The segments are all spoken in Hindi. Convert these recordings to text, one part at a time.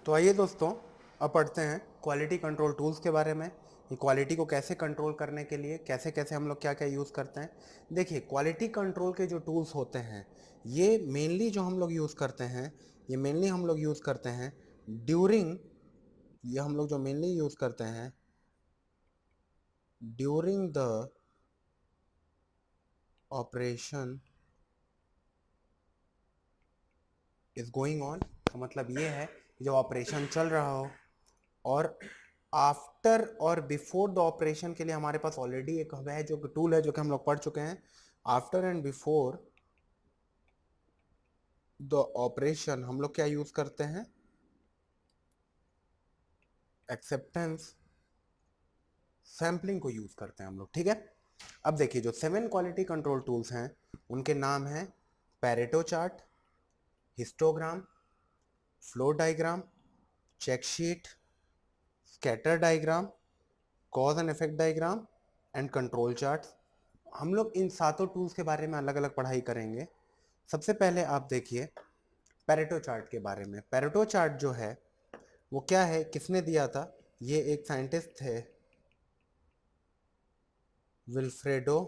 तो आइए दोस्तों, अब पढ़ते हैं क्वालिटी कंट्रोल टूल्स के बारे में। ये क्वालिटी को कैसे कंट्रोल करने के लिए कैसे कैसे हम लोग क्या क्या यूज़ करते हैं। देखिए, क्वालिटी कंट्रोल के जो टूल्स होते हैं ये मेनली जो हम लोग यूज़ करते हैं, ये मेनली हम लोग यूज़ करते हैं ड्यूरिंग, ये हम लोग जो मेनली यूज़ करते हैं during the operation is going on. तो मतलब ये है कि जब ऑपरेशन चल रहा हो, और आफ्टर और बिफोर द ऑपरेशन के लिए हमारे पास ऑलरेडी एक है जो टूल है जो कि हम लोग पढ़ चुके हैं। After and before the operation हम लोग क्या यूज करते हैं, एक्सेप्टेंस सैम्पलिंग को यूज करते हैं हम लोग, ठीक है। अब देखिए, जो 7 क्वालिटी कंट्रोल टूल्स हैं उनके नाम हैं Pareto chart, histogram, flow diagram, check sheet, scatter diagram, cause and effect diagram and control chart. हम लोग इन सातों टूल्स के बारे में अलग अलग पढ़ाई करेंगे। सबसे पहले आप देखिए पैरेटो चार्ट के बारे में। पैरेटो चार्ट जो है वो क्या है, किसने दिया था? ये एक साइंटिस्ट थे, विल्फ्रेडो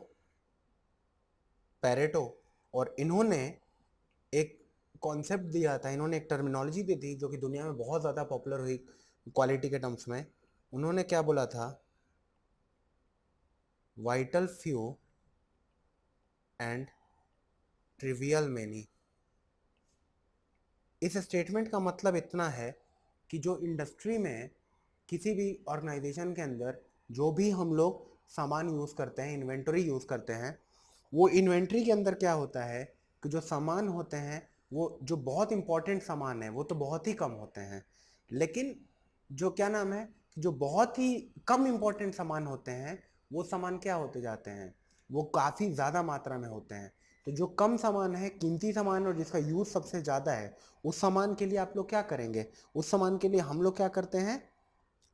पैरेटो। और इन्होंने एक कॉन्सेप्ट दिया था, इन्होंने एक टर्मिनोलॉजी दी थी जो कि दुनिया में बहुत ज़्यादा पॉपुलर हुई क्वालिटी के टर्म्स में। उन्होंने क्या बोला था? Vital few and trivial many. इस स्टेटमेंट का मतलब इतना है कि जो इंडस्ट्री में किसी भी ऑर्गेनाइजेशन के अंदर जो भी हम लोग सामान यूज़ करते हैं, इन्वेंटरी यूज़ करते हैं, वो इन्वेंट्री के अंदर क्या होता है कि जो सामान होते हैं वो जो बहुत इंपॉर्टेंट सामान है वो तो बहुत ही कम होते हैं, लेकिन जो क्या नाम है, जो बहुत ही कम इंपॉर्टेंट सामान होते हैं वो सामान क्या होते जाते हैं, वो काफ़ी ज़्यादा मात्रा में होते हैं। तो जो कम सामान है, कीमती सामान, और जिसका यूज़ सबसे ज़्यादा है, उस सामान के लिए आप लोग क्या करेंगे? उस सामान के लिए हम लोग क्या करते हैं,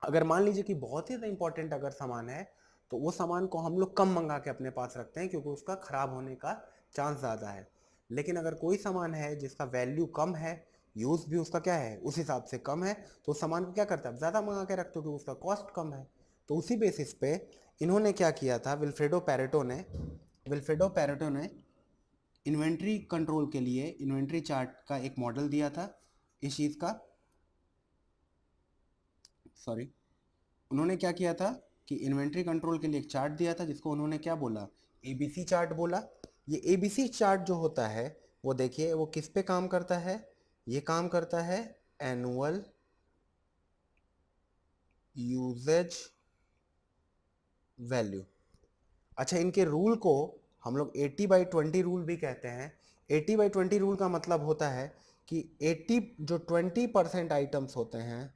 अगर मान लीजिए कि बहुत ही इंपॉर्टेंट अगर सामान है तो वो सामान को हम लोग कम मंगा के अपने पास रखते हैं क्योंकि उसका खराब होने का चांस ज़्यादा है। लेकिन अगर कोई सामान है जिसका वैल्यू कम है, यूज़ भी उसका क्या है उस हिसाब से कम है, तो उस सामान को क्या करता है, ज़्यादा मंगा के रखते हो क्योंकि उसका कॉस्ट कम है। तो उसी बेसिस पे इन्होंने क्या किया था, विल्फ्रेडो पैरेटो ने इन्वेंट्री कंट्रोल के लिए इन्वेंट्री चार्ट का एक मॉडल दिया था। इस चीज़ का, सॉरी, उन्होंने क्या किया था कि इन्वेंट्री कंट्रोल के लिए एक चार्ट दिया था जिसको उन्होंने क्या बोला, एबीसी चार्ट बोला। ये एबीसी चार्ट जो होता है वो देखिए वो किस पे काम करता है, ये काम करता है एनुअल यूजेज वैल्यू। अच्छा, इनके रूल को हम लोग 80/20 रूल भी कहते हैं। 80/20 रूल का मतलब होता है कि 80 जो 20% आइटम्स होते हैं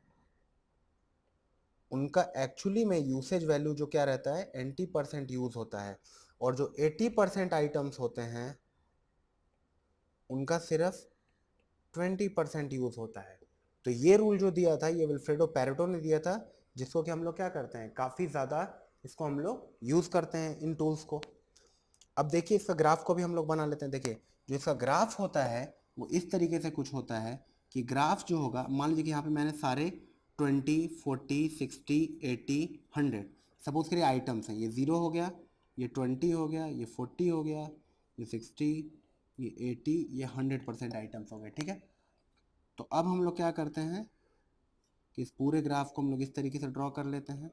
उनका एक्चुअली में यूसेज वैल्यू जो क्या रहता है, 80% यूज होता है, और जो 80% आइटम्स होते हैं उनका सिर्फ 20% यूज होता है। तो ये रूल जो दिया था ये विल्फ्रेडो पैरेटो ने दिया था, जिसको कि हम लोग क्या करते हैं, काफ़ी ज़्यादा इसको हम लोग यूज़ करते हैं इन टूल्स को। अब देखिए इसका ग्राफ को भी हम लोग बना लेते हैं। देखिए जो इसका ग्राफ होता है वो इस तरीके से कुछ होता है कि ग्राफ जो होगा, मान लीजिए कि यहाँ पे मैंने सारे 20, 40, 60, 80, 100 सपोज करिए आइटम्स हैं। ये 0 हो गया, ये 20 हो गया, ये 40 हो गया, ये 60, ये 80, ये 100% आइटम्स हो गए, ठीक है। तो अब हम लोग क्या करते हैं कि इस पूरे ग्राफ को हम लोग इस तरीके से ड्रॉ कर लेते हैं।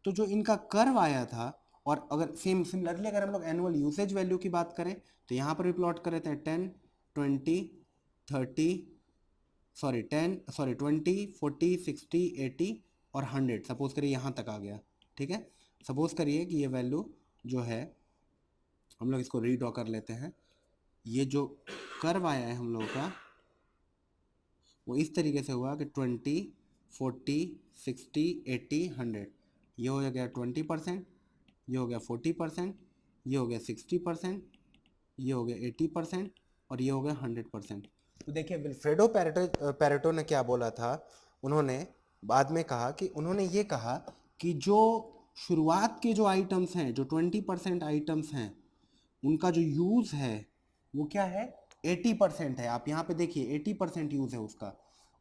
तो जो इनका कर्व आया था, और अगर सिमिलरली अगर हम लोग एनुअल यूसेज वैल्यू की बात करें तो यहाँ पर भी प्लॉट कर लेते हैं 10, 20, 30, सॉरी 10, सॉरी 20, 40, 60, 80 और 100 सपोज करिए यहाँ तक आ गया, ठीक है। सपोज करिए कि ये वैल्यू जो है, हम लोग इसको रीड्रॉ कर लेते हैं। ये जो कर्व आया है हम लोगों का वो इस तरीके से हुआ कि 20, 40, 60, 80, 100। ये हो गया 20%, ये हो गया 40%, ये हो गया 60%, ये हो गया 80% और ये हो गया 100%। तो देखिए विल्फ्रेडो पैरेटो ने क्या बोला था, उन्होंने बाद में कहा कि उन्होंने ये कहा कि जो शुरुआत के जो आइटम्स हैं, जो 20% आइटम्स हैं, उनका जो यूज़ है वो क्या है, 80% है। आप यहाँ पे देखिए 80% यूज़ है उसका।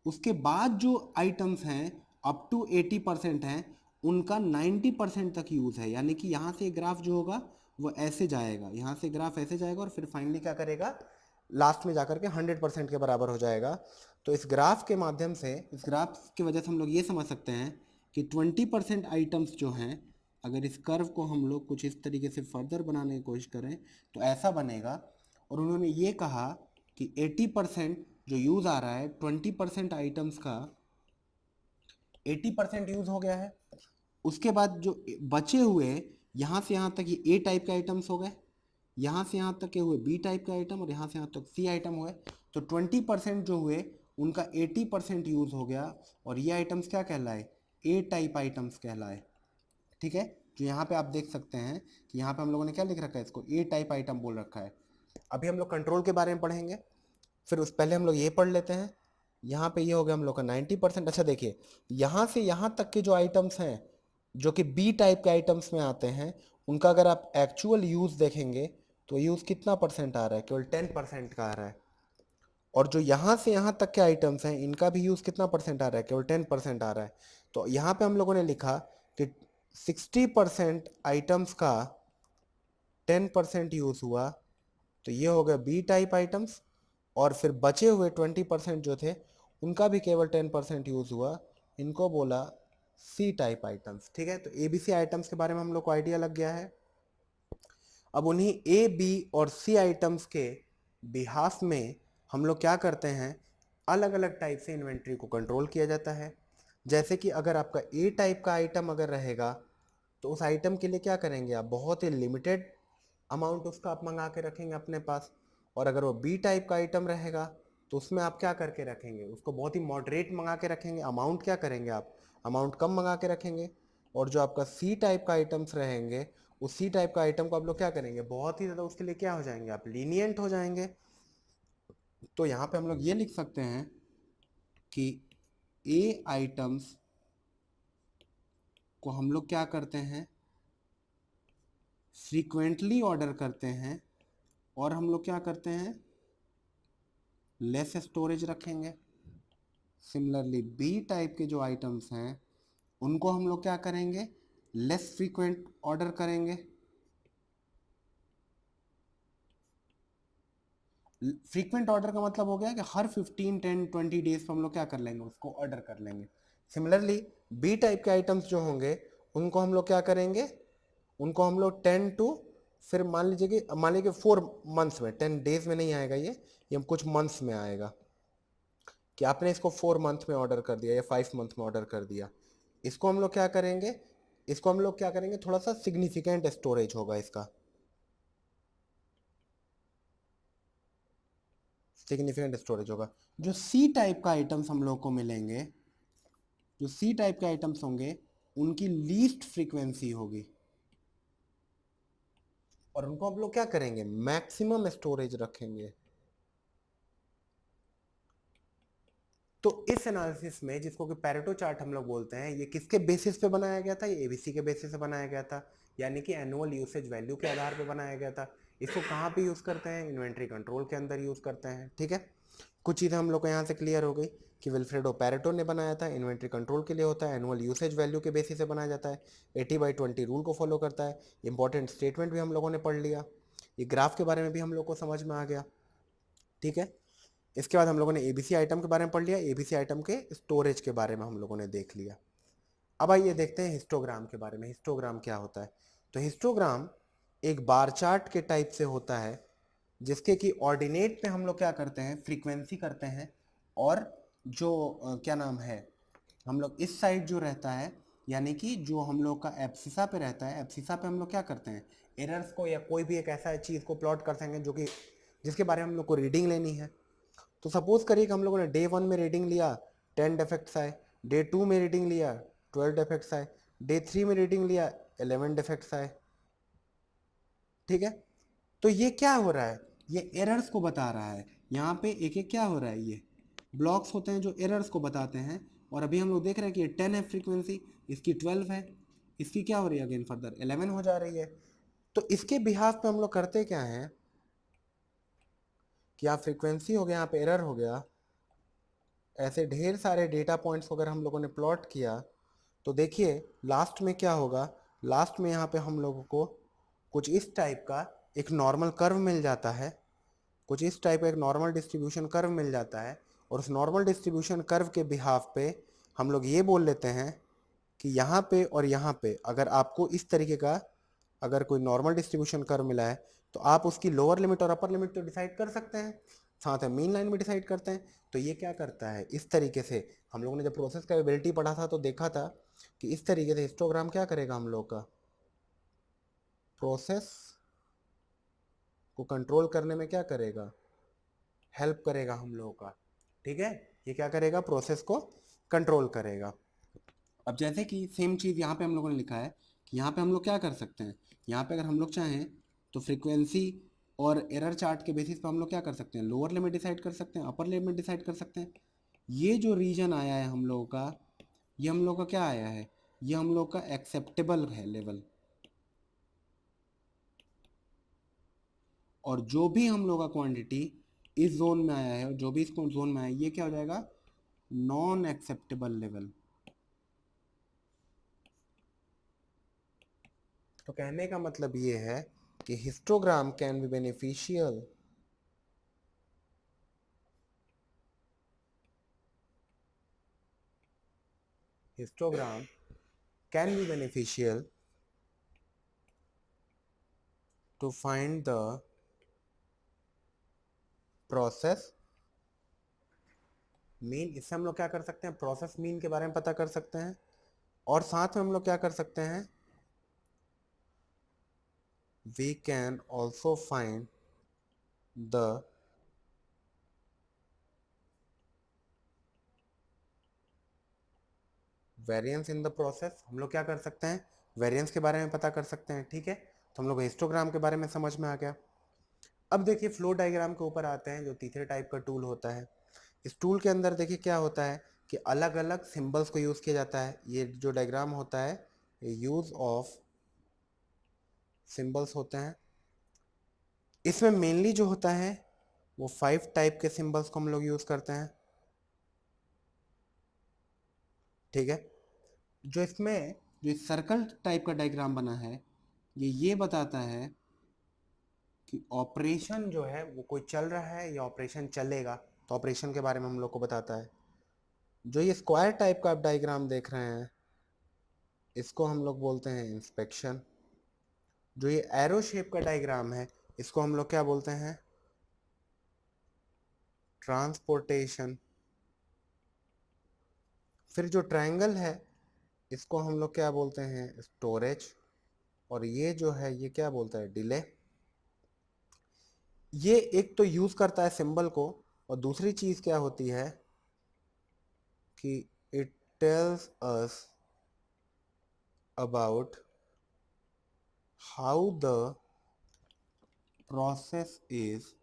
उसके बाद जो आइटम्स हैं अप टू 80% हैं, उनका 90% तक यूज़ है। यानी कि यहाँ से ग्राफ जो होगा वो ऐसे जाएगा, यहाँ से ग्राफ ऐसे जाएगा और फिर फाइनली क्या करेगा, लास्ट में जाकर के 100% के बराबर हो जाएगा। तो इस ग्राफ के माध्यम से, इस ग्राफ की वजह से हम लोग ये समझ सकते हैं कि 20% आइटम्स जो हैं, अगर इस कर्व को हम लोग कुछ इस तरीके से फर्दर बनाने की कोशिश करें तो ऐसा बनेगा। और उन्होंने ये कहा कि 80% जो यूज़ आ रहा है, 20% आइटम्स का 80% यूज़ हो गया है। उसके बाद जो बचे हुए यहाँ से यहाँ तक ये ए टाइप के आइटम्स हो गए, यहाँ से यहाँ तक के हुए बी टाइप के आइटम, और यहाँ से यहाँ तक सी आइटम हुए। तो 20% जो हुए उनका 80% यूज़ हो गया, और ये आइटम्स क्या कहलाए, ए टाइप आइटम्स कहलाए। ठीक है, जो यहाँ पे आप देख सकते हैं कि यहाँ पे हम लोगों ने क्या लिख रखा है, इसको ए टाइप आइटम बोल रखा है। अभी हम लोग कंट्रोल के बारे में पढ़ेंगे, फिर उस पहले हम लोग ये पढ़ लेते हैं। यहाँ पे ये हो गया हम लोग का 90%। अच्छा देखिए, यहाँ से यहाँ तक के जो आइटम्स हैं जो कि बी टाइप के आइटम्स में आते हैं, उनका अगर आप एक्चुअल यूज़ देखेंगे तो यूज़ कितना परसेंट आ रहा है, केवल 10% का आ रहा है। और जो यहाँ से यहाँ तक के आइटम्स हैं, इनका भी यूज़ कितना परसेंट आ रहा है, केवल 10% आ रहा है। तो यहाँ पे हम लोगों ने लिखा कि 60% आइटम्स का 10% यूज़ हुआ, तो ये हो गया बी टाइप आइटम्स। और फिर बचे हुए 20% जो थे, उनका भी केवल 10% यूज़ हुआ, इनको बोला सी टाइप आइटम्स। ठीक है, तो ए बी सी आइटम्स के बारे में हम लोग को आइडिया लग गया है। अब उन्हीं ए बी और सी आइटम्स के बिहाफ में हम लोग क्या करते हैं, अलग अलग टाइप से इन्वेंट्री को कंट्रोल किया जाता है। जैसे कि अगर आपका ए टाइप का आइटम अगर रहेगा तो उस आइटम के लिए क्या करेंगे आप, बहुत ही लिमिटेड अमाउंट उसका आप मंगा के रखेंगे अपने पास। और अगर वो बी टाइप का आइटम रहेगा तो उसमें आप क्या करके रखेंगे, उसको बहुत ही मॉडरेट मंगा के रखेंगे। अमाउंट क्या करेंगे आप, अमाउंट कम मंगा के रखेंगे। और जो आपका सी टाइप का आइटम्स रहेंगे, उस सी टाइप का आइटम को आप लोग क्या करेंगे, बहुत ही ज़्यादा उसके लिए क्या हो जाएंगे आप, लीनियंट हो जाएंगे। तो यहाँ पे हम लोग ये लिख सकते हैं कि ए आइटम्स को हम लोग क्या करते हैं, फ्रीक्वेंटली ऑर्डर करते हैं, और हम लोग क्या करते हैं, लेस स्टोरेज रखेंगे। सिमिलरली बी टाइप के जो आइटम्स हैं उनको हम लोग क्या करेंगे, लेस फ्रीक्वेंट ऑर्डर करेंगे। फ्रीक्वेंट ऑर्डर का मतलब हो गया कि हर 15, 10, 20 डेज पर हम लोग क्या कर लेंगे, उसको ऑर्डर कर लेंगे। सिमिलरली बी टाइप के आइटम्स जो होंगे उनको हम लोग क्या करेंगे, उनको हम लोग 10 टू, फिर मान लीजिए 4 मंथ्स में, 10 डेज में नहीं आएगा ये कुछ मंथ्स में आएगा, कि आपने इसको 4 मंथ में ऑर्डर कर दिया या 5 मंथ में ऑर्डर कर दिया। इसको हम लोग क्या करेंगे, इसको हम लोग क्या करेंगे, थोड़ा सा सिग्निफिकेंट स्टोरेज होगा इसका, सिग्निफिकेंट स्टोरेज होगा। जो सी टाइप का आइटम्स हम लोग को मिलेंगे, जो सी टाइप के आइटम्स होंगे, उनकी लीस्ट फ्रीक्वेंसी होगी, और उनको हम लोग क्या करेंगे, मैक्सिमम स्टोरेज रखेंगे। तो इस एनालिसिस में, जिसको कि पैरेटो चार्ट हम लोग बोलते हैं, ये किसके बेसिस पे बनाया गया था, ये एबीसी के बेसिस पे बनाया गया था, यानी कि एनुअल यूसेज वैल्यू के आधार पे बनाया गया था। इसको कहाँ पे यूज़ करते हैं, इन्वेंट्री कंट्रोल के अंदर यूज़ करते हैं। ठीक है, कुछ चीज़ें हम लोग को यहाँ से क्लियर हो गई कि विल्फ्रेडो पैरेटो ने बनाया था, इन्वेंट्री कंट्रोल के लिए होता है, एनुअल यूसेज वैल्यू के बेसिस से बनाया जाता है, 80/20 रूल को फॉलो करता है। इंपॉर्टेंट स्टेटमेंट भी हम लोगों ने पढ़ लिया, ये ग्राफ के बारे में भी हम लोग को समझ में आ गया। ठीक है, इसके बाद हम लोगों ने एबीसी आइटम के बारे में पढ़ लिया, एबीसी आइटम के स्टोरेज के बारे में हम लोगों ने देख लिया। अब आइए देखते हैं हिस्टोग्राम के बारे में, हिस्टोग्राम क्या होता है। तो हिस्टोग्राम एक बार चार्ट के टाइप से होता है, जिसके कि ऑर्डिनेट पे हम लोग क्या करते हैं, फ्रीक्वेंसी करते हैं। और जो क्या नाम है, हम लोग इस साइड जो रहता है, यानी कि जो हम लोग का एब्सिसा पे रहता है, एब्सिसा पे हम लोग क्या करते हैं, एरर्स को या कोई भी एक ऐसा चीज़ को प्लॉट कर सकेंगे जो कि जिसके बारे में हम लोग को रीडिंग लेनी है। तो सपोज करिए कि हम लोगों ने डे 1 में रीडिंग लिया, 10 डिफेक्ट्स आए, डे 2 में रीडिंग लिया, 12 डिफेक्ट्स आए, डे 3 में रीडिंग लिया, 11 डिफेक्ट्स आए। ठीक है, तो ये क्या हो रहा है, ये एरर्स को बता रहा है। यहाँ पे एक एक क्या हो रहा है, ये ब्लॉक्स होते हैं जो एरर्स को बताते हैं। और अभी हम लोग देख रहे हैं कि ये 10 है फ्रीक्वेंसी, इसकी 12 है, इसकी क्या हो रही है, अगेन फर्दर 11 हो जा रही है। तो इसके बिहाफ पे हम लोग करते क्या हैं कि यहाँ फ्रीक्वेंसी हो गया, यहाँ पे एरर हो गया, ऐसे ढेर सारे डेटा पॉइंट्स अगर हम लोगों ने प्लॉट किया तो देखिए लास्ट में क्या होगा, लास्ट में यहाँ पे हम लोगों को कुछ इस टाइप का एक नॉर्मल कर्व मिल जाता है, कुछ इस टाइप का एक नॉर्मल डिस्ट्रीब्यूशन कर्व मिल जाता है। और उस नॉर्मल डिस्ट्रीब्यूशन कर्व के बिहाफ पे हम लोग ये बोल लेते हैं कि यहाँ पे और यहाँ पे अगर आपको इस तरीके का अगर कोई नॉर्मल डिस्ट्रीब्यूशन कर्व मिला है तो आप उसकी लोअर लिमिट और अपर लिमिट तो डिसाइड कर सकते हैं, साथ में मीन लाइन भी डिसाइड करते हैं। तो ये क्या करता है, इस तरीके से हम लोगों ने जब प्रोसेस कैपेबिलिटी पढ़ा था तो देखा था कि इस तरीके से हिस्टोग्राम क्या करेगा, हम लोग का प्रोसेस को कंट्रोल करने में क्या करेगा, हेल्प करेगा हम लोगों का। ठीक है, ये क्या करेगा, प्रोसेस को कंट्रोल करेगा। अब जैसे कि सेम चीज़ यहाँ पे हम लोगों ने लिखा है कि यहाँ पे हम लोग क्या कर सकते हैं, यहाँ पे अगर हम लोग चाहें तो फ्रीक्वेंसी और एरर चार्ट के बेसिस पे हम लोग क्या कर सकते हैं, लोअर लिमिट डिसाइड कर सकते हैं, अपर लिमिट डिसाइड कर सकते हैं। ये जो रीजन आया है हम लोगों का, ये हम लोग का क्या आया है, ये हम लोग का एक्सेप्टेबल है लेवल। और जो भी हम लोग का क्वांटिटी इस जोन में आया है और जो भी इस जोन में आया है ये क्या हो जाएगा, नॉन एक्सेप्टेबल लेवल। तो कहने का मतलब ये है कि histogram can be beneficial histogram can be beneficial to find the process mean. इससे हम लोग क्या कर सकते हैं, प्रोसेस मीन के बारे में पता कर सकते हैं। और साथ में हम लोग क्या कर सकते हैं, we can also find the variance in the process. हम लोग क्या कर सकते हैं, वेरिएंस के बारे में पता कर सकते हैं। ठीक है, तो हम लोग हिस्टोग्राम के बारे में समझ में आ गया। अब देखिए फ्लो डायग्राम के ऊपर आते हैं, जो तीसरे टाइप का टूल होता है। इस टूल के अंदर देखिए क्या होता है कि अलग अलग सिंबल्स को यूज़ किया जाता है। ये जो डायग्राम होता है ये यूज़ ऑफ सिंबल्स होते हैं। इसमें मेनली जो होता है वो 5 टाइप के सिंबल्स को हम लोग यूज़ करते हैं। ठीक है, जो इसमें जो सर्कल टाइप का डायग्राम बना है ये बताता है कि ऑपरेशन जो है वो कोई चल रहा है या ऑपरेशन चलेगा, तो ऑपरेशन के बारे में हम लोग को बताता है। जो ये स्क्वायर टाइप का आप डायग्राम देख रहे हैं इसको हम लोग बोलते हैं इंस्पेक्शन। जो ये एरो शेप का डायग्राम है इसको हम लोग क्या बोलते हैं, ट्रांसपोर्टेशन। फिर जो ट्रायंगल है इसको हम लोग क्या बोलते हैं, स्टोरेज। और ये जो है ये क्या बोलता है, डिले। ये एक तो यूज करता है सिंबल को, और दूसरी चीज क्या होती है कि it tells us about how the process is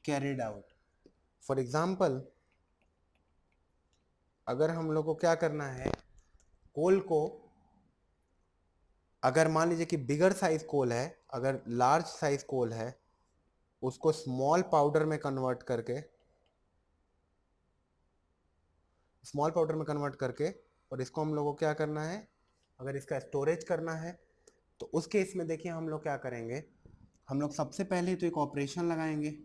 carried out. For example अगर हम लोग को क्या करना है, कोल को अगर मान लीजिए कि बिगर साइज कोल है, अगर लार्ज साइज कोल है उसको स्मॉल पाउडर में कन्वर्ट करके, स्मॉल पाउडर में कन्वर्ट करके और इसको हम लोग को क्या करना है, अगर इसका स्टोरेज करना है तो उस केस में देखिए हम लोग क्या करेंगे, हम लोग सबसे पहले तो एक ऑपरेशन लगाएंगे।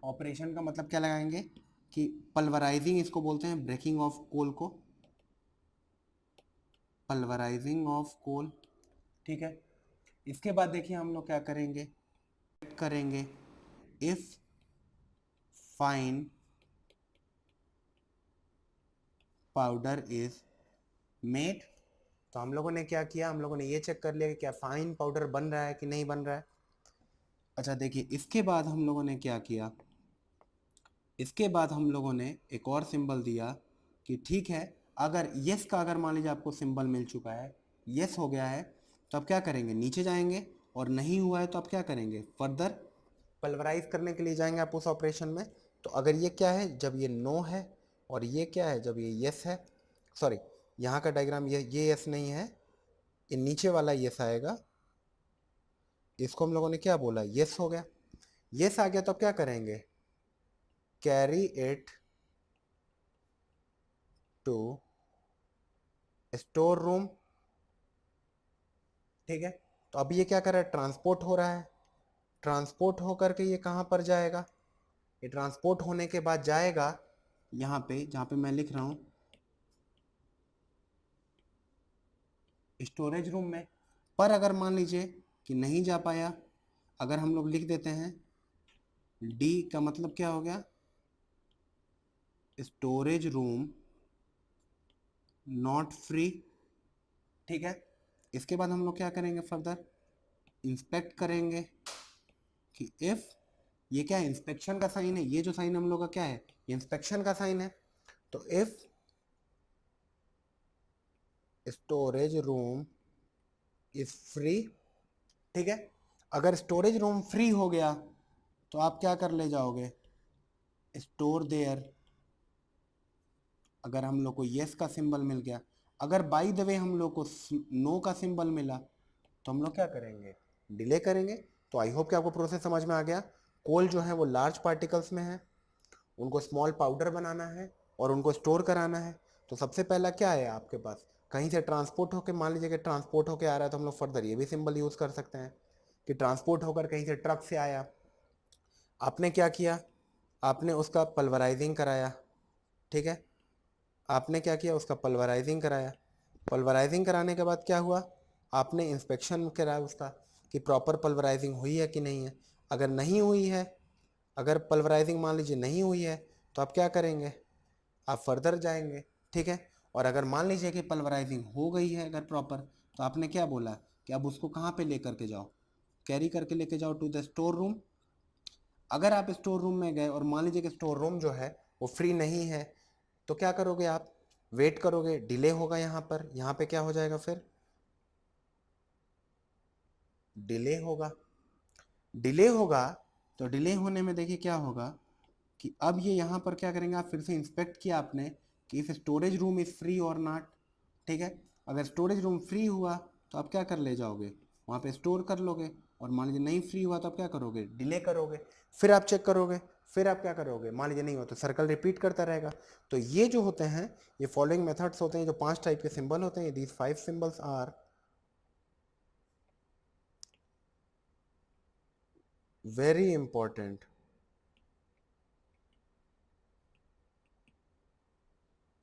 ऑपरेशन का मतलब क्या लगाएंगे कि पल्वराइजिंग इसको बोलते हैं, ब्रेकिंग ऑफ कोल को, पल्वराइजिंग ऑफ कोल। ठीक है, इसके बाद देखिए हम लोग क्या करेंगे, करेंगे if fine powder is made. तो हम लोगों ने क्या किया, हम लोगों ने ये चेक कर लिया कि क्या फाइन पाउडर बन रहा है कि नहीं बन रहा है। अच्छा देखिए इसके बाद हम लोगों ने क्या किया, इसके बाद हम लोगों ने एक और सिंबल दिया कि ठीक है अगर यस का अगर मान लीजिए आपको सिंबल मिल चुका है, यस हो गया है, तो अब क्या करेंगे, नीचे जाएंगे। और नहीं हुआ है तो अब क्या करेंगे, फर्दर पल्वराइज करने के लिए जाएंगे आप उस ऑपरेशन में। तो अगर ये क्या है, जब ये नो है, और ये क्या है, जब ये यस है, सॉरी यहाँ का डायग्राम ये यस नहीं है, ये नीचे वाला यस आएगा, इसको हम लोगों ने क्या बोला, यस हो गया। यस आ गया तो अब क्या करेंगे, carry it to store room. ठीक है, तो अब ये क्या कर रहा है, ट्रांसपोर्ट हो रहा है। ट्रांसपोर्ट होकर के ये कहाँ पर जाएगा, ये ट्रांसपोर्ट होने के बाद जाएगा यहाँ पे, जहाँ पे मैं लिख रहा हूँ स्टोरेज रूम में। पर अगर मान लीजिए कि नहीं जा पाया, अगर हम लोग लिख देते हैं डी का मतलब क्या हो गया, स्टोरेज रूम नॉट फ्री। ठीक है, इसके बाद हम लोग क्या करेंगे, फर्दर इंस्पेक्ट करेंगे कि इफ, ये क्या है, इंस्पेक्शन का साइन है, ये जो साइन हम लोग का क्या है, ये इंस्पेक्शन का साइन है। तो if storage room is free, ठीक है, अगर स्टोरेज रूम फ्री हो गया तो आप क्या कर ले जाओगे, स्टोर देयर। अगर हम लोग को येस का सिंबल मिल गया, अगर बाई द वे हम लोग को नो का सिंबल मिला, तो हम लोग क्या करेंगे, डिले करेंगे। तो आई होप कि आपको प्रोसेस समझ में आ गया। कोल जो है वो लार्ज पार्टिकल्स में है, उनको स्मॉल पाउडर बनाना है और उनको स्टोर कराना है। तो सबसे पहला क्या है आपके पास, कहीं से ट्रांसपोर्ट होकर, मान लीजिए कि ट्रांसपोर्ट होकर आ रहा है, तो हम लोग फर्दर ये भी सिंबल यूज़ कर सकते हैं कि ट्रांसपोर्ट होकर कहीं से ट्रक से आया। आपने क्या किया, आपने उसका पल्वराइजिंग कराया। ठीक है, आपने क्या किया, उसका पल्वराइजिंग कराया। पल्वराइजिंग कराने के बाद क्या हुआ, आपने इंस्पेक्शन कराया उसका कि प्रॉपर पल्वराइजिंग हुई है कि नहीं है। अगर नहीं हुई है, अगर पल्वराइजिंग मान लीजिए नहीं हुई है, तो आप क्या करेंगे, आप फर्दर जाएंगे। ठीक है, और अगर मान लीजिए कि पल्वराइजिंग हो गई है अगर प्रॉपर, तो आपने क्या बोला कि अब उसको कहाँ पे लेकर के जाओ, कैरी करके लेके जाओ टू द स्टोर रूम। अगर आप स्टोर रूम में गए और मान लीजिए कि स्टोर रूम जो है वो फ्री नहीं है, तो क्या करोगे आप, वेट करोगे, डिले होगा यहाँ पर, यहाँ पे क्या हो जाएगा, फिर डिले होगा। डिले होगा, तो डिले होने में देखिए क्या होगा कि अब ये यहाँ पर क्या करेंगे, आप फिर से इंस्पेक्ट किया आपने कि if storage room is free और नॉट। ठीक है, अगर स्टोरेज रूम फ्री हुआ तो आप क्या कर ले जाओगे, वहाँ पे स्टोर कर लोगे। और मान लीजिए नहीं फ्री हुआ तो आप क्या करोगे, डिले करोगे। फिर आप चेक करोगे, फिर आप क्या करोगे, मान लीजिए नहीं हुआ तो सर्कल रिपीट करता रहेगा। तो ये जो होते हैं, ये फॉलोइंग मेथड्स होते हैं, जो 5 टाइप के सिंबल होते हैं, these 5 symbols are very important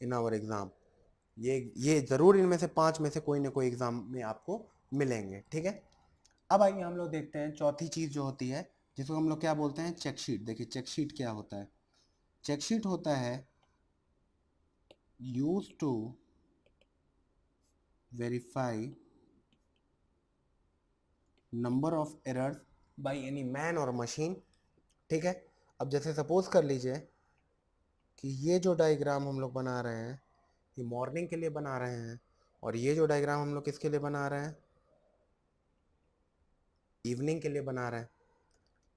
in our exam. ये ज़रूर इनमें से 5 में से कोई ना कोई एग्जाम में आपको मिलेंगे। ठीक है, अब आइए हम लोग देखते हैं चौथी चीज़ जो होती है, जिसको हम लोग क्या बोलते हैं, चेक शीट। देखिए चेक शीट क्या होता है, चेक शीट होता है use to verify number of errors by any man और मशीन। ठीक है, अब जैसे सपोज कर लीजिए कि ये जो डायग्राम हम लोग बना रहे हैं, ये मॉर्निंग के लिए बना रहे हैं, और ये जो डायग्राम हम लोग किसके लिए बना रहे हैं, इवनिंग के लिए बना रहे हैं।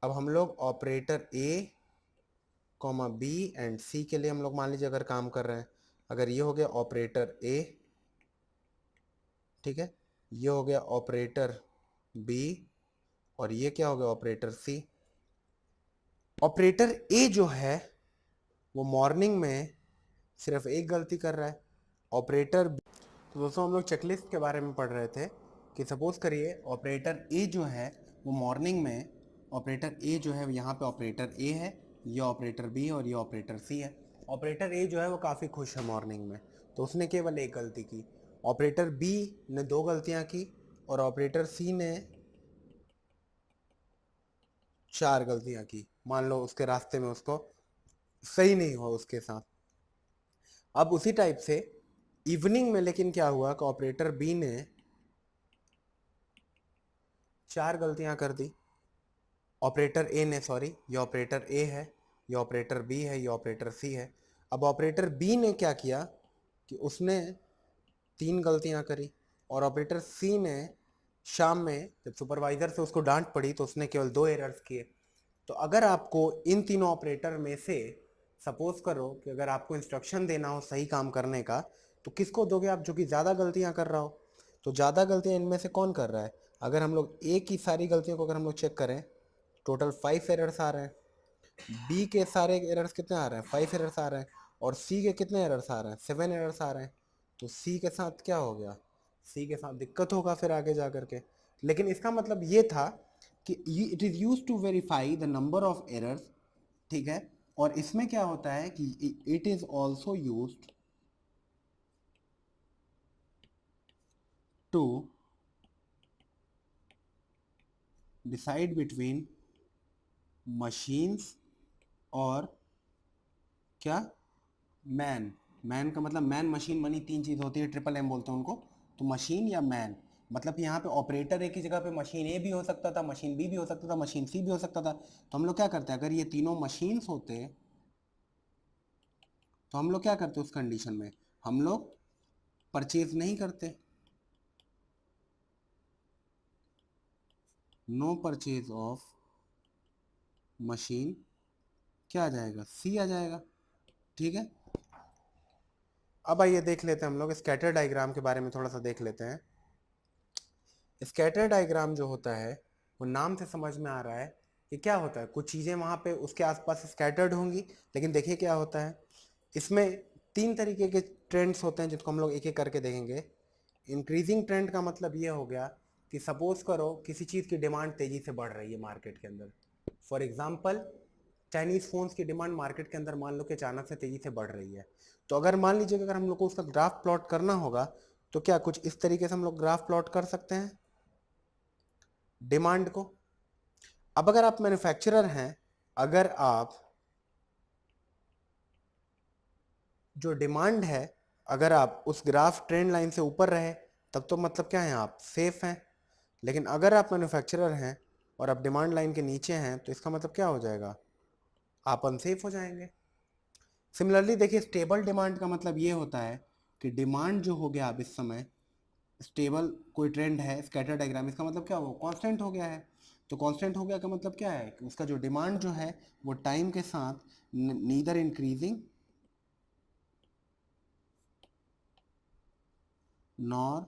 अब हम लोग operator a comma b and c के लिए हम लोग मान लीजिए अगर काम कर रहे हैं, अगर ये हो गया ऑपरेटर ए, ठीक है, ये हो गया ऑपरेटर बी, और ये क्या हो गया ऑपरेटर सी। ऑपरेटर ए जो है वो मॉर्निंग में सिर्फ एक गलती कर रहा है, ऑपरेटर बी। तो दोस्तों हम लोग चेकलिस्ट के बारे में पढ़ रहे थे कि सपोज करिए ऑपरेटर ए जो है वो मॉर्निंग में, ऑपरेटर ए जो है यहाँ पे ऑपरेटर ए है, ये ऑपरेटर बी और ये ऑपरेटर सी है। ऑपरेटर ए जो है वो काफ़ी खुश है मॉर्निंग में, तो उसने केवल एक गलती की। ऑपरेटर बी ने 2 गलतियाँ की और ऑपरेटर सी ने 4 गलतियाँ की। मान लो उसके रास्ते में उसको सही नहीं हुआ उसके साथ। अब उसी टाइप से इवनिंग में लेकिन क्या हुआ कि ऑपरेटर बी ने 4 गलतियां कर दी, ऑपरेटर ए ने, सॉरी, ये ऑपरेटर ए है, ये ऑपरेटर बी है, ये ऑपरेटर सी है। अब ऑपरेटर बी ने क्या किया कि उसने 3 गलतियां करी, और ऑपरेटर सी ने शाम में जब सुपरवाइजर से उसको डांट पड़ी तो उसने केवल 2 एरर्स किए। तो अगर आपको इन तीनों ऑपरेटर में से, सपोज करो कि अगर आपको इंस्ट्रक्शन देना हो सही काम करने का, तो किसको दोगे आप, जो कि ज़्यादा गलतियां कर रहा हो। तो ज़्यादा गलतियां इनमें से कौन कर रहा है, अगर हम लोग ए की सारी गलतियों को अगर हम लोग चेक करें, टोटल 5 एरर्स आ रहे हैं। बी के सारे एरर्स कितने आ रहे हैं? 5 एरर्स आ रहे हैं। और सी के कितने एरर्स आ रहे हैं? 7 एरर्स आ रहे हैं। तो सी के साथ क्या हो गया? सी के साथ दिक्कत होगा फिर आगे जा करके। लेकिन इसका मतलब ये था कि it is use to verify the number of errors, ठीक है। और इसमें क्या होता है कि it is also used to decide between machines और क्या, मैन। मैन का मतलब मैन मशीन मनी तीन चीज़ होती है, ट्रिपल एम बोलते हैं उनको। तो मशीन या मैन, मतलब यहाँ पे ऑपरेटर एक ही जगह पे मशीन ए भी हो सकता था, मशीन बी भी हो सकता था, मशीन सी भी हो सकता था। तो हम लोग क्या करते हैं, अगर ये तीनों मशीन्स होते तो हम लोग क्या करते उस कंडीशन में, हम लोग परचेज नहीं करते। नो परचेज ऑफ मशीन क्या आ जाएगा? सी आ जाएगा, ठीक है। अब आइए देख लेते हैं हम लोग स्कैटर डायग्राम के बारे में थोड़ा सा देख लेते हैं। स्कैटर डायग्राम जो होता है वो नाम से समझ में आ रहा है कि क्या होता है, कुछ चीज़ें वहाँ पे उसके आसपास स्कैटर्ड होंगी। लेकिन देखिए क्या होता है, इसमें तीन तरीके के ट्रेंड्स होते हैं जिसको हम लोग एक एक करके देखेंगे। इंक्रीजिंग ट्रेंड का मतलब ये हो गया कि सपोज करो किसी चीज़ की डिमांड तेज़ी से बढ़ रही है मार्केट के अंदर। फॉर एग्जाम्पल चाइनीज़ फ़ोन्स की डिमांड मार्केट के अंदर मान लो कि अचानक से तेज़ी से बढ़ रही है। तो अगर मान लीजिए अगर हम लोग को उसका ग्राफ प्लॉट करना होगा तो क्या कुछ इस तरीके से हम लोग ग्राफ प्लॉट कर सकते हैं डिमांड को। अब अगर आप मैन्युफैक्चरर हैं, अगर आप जो डिमांड है, अगर आप उस ग्राफ ट्रेंड लाइन से ऊपर रहे तब तो मतलब क्या है, आप सेफ हैं। लेकिन अगर आप मैन्युफैक्चरर हैं और आप डिमांड लाइन के नीचे हैं तो इसका मतलब क्या हो जाएगा, आप अनसेफ हो जाएंगे। सिमिलरली देखिए स्टेबल डिमांड का मतलब ये होता है कि डिमांड जो हो गया अब इस समय स्टेबल, कोई ट्रेंड है स्कैटर डायग्राम, इसका मतलब क्या हो, कांस्टेंट हो गया है। तो कांस्टेंट हो गया का मतलब क्या है कि उसका जो डिमांड जो है वो टाइम के साथ नीदर इंक्रीजिंग नॉर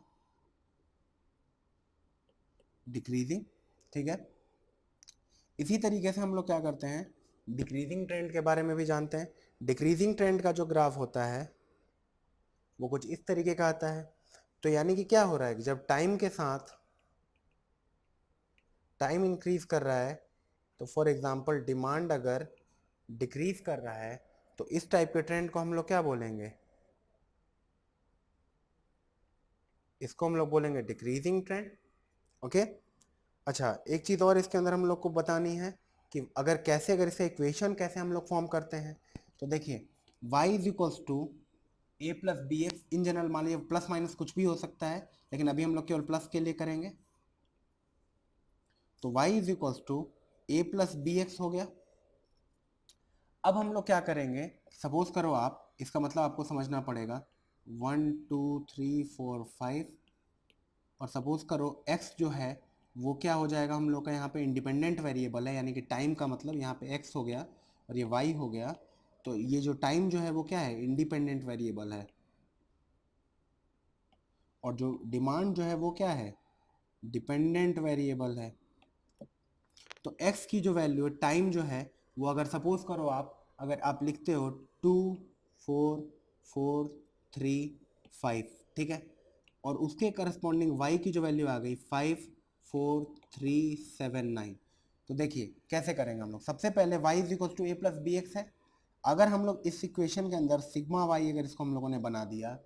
डिक्रीजिंग, ठीक है। इसी तरीके से हम लोग क्या करते हैं, डिक्रीजिंग ट्रेंड के बारे में भी जानते हैं। डिक्रीजिंग ट्रेंड का जो ग्राफ होता है वो कुछ इस तरीके का आता है। तो यानी कि क्या हो रहा है कि जब टाइम के साथ टाइम इंक्रीज कर रहा है तो फॉर एग्जांपल डिमांड अगर डिक्रीज कर रहा है तो इस टाइप के ट्रेंड को हम लोग क्या बोलेंगे, इसको हम लोग बोलेंगे डिक्रीजिंग ट्रेंड। ओके। अच्छा एक चीज़ और इसके अंदर हम लोग को बतानी है कि अगर कैसे, अगर इसे इक्वेशन कैसे हम लोग फॉर्म करते हैं। तो देखिए y is equals to A plus B X, in general मान लीजिए प्लस माइनस कुछ भी हो सकता है लेकिन अभी हम लोग केवल प्लस के लिए करेंगे। तो y is equals to A plus B X हो गया। अब हम लोग क्या करेंगे, सपोज करो आप, इसका मतलब आपको समझना पड़ेगा 1 2 3 4 5, और सपोज करो x जो है वो क्या हो जाएगा हम लोग का, यहाँ पे इंडिपेंडेंट वेरिएबल है, यानी कि टाइम का मतलब यहाँ पे x हो गया और ये y हो गया। तो ये जो टाइम जो है वो क्या है, इंडिपेंडेंट वेरिएबल है। और जो डिमांड जो है वो क्या है, डिपेंडेंट वेरिएबल है। तो x की जो वैल्यू है, टाइम जो है वो, अगर सपोज करो आप, अगर आप लिखते हो 2 4 4 3 5, ठीक है। और उसके करस्पॉन्डिंग y की जो वैल्यू आ गई 5 4 3 7 9। तो देखिए कैसे करेंगे हम लोग, सबसे पहले y is equal to A plus B X है। अगर हम लोग इस इक्वेशन के अंदर सिग्मा y, अगर इसको हम लोगों ने बना दिया,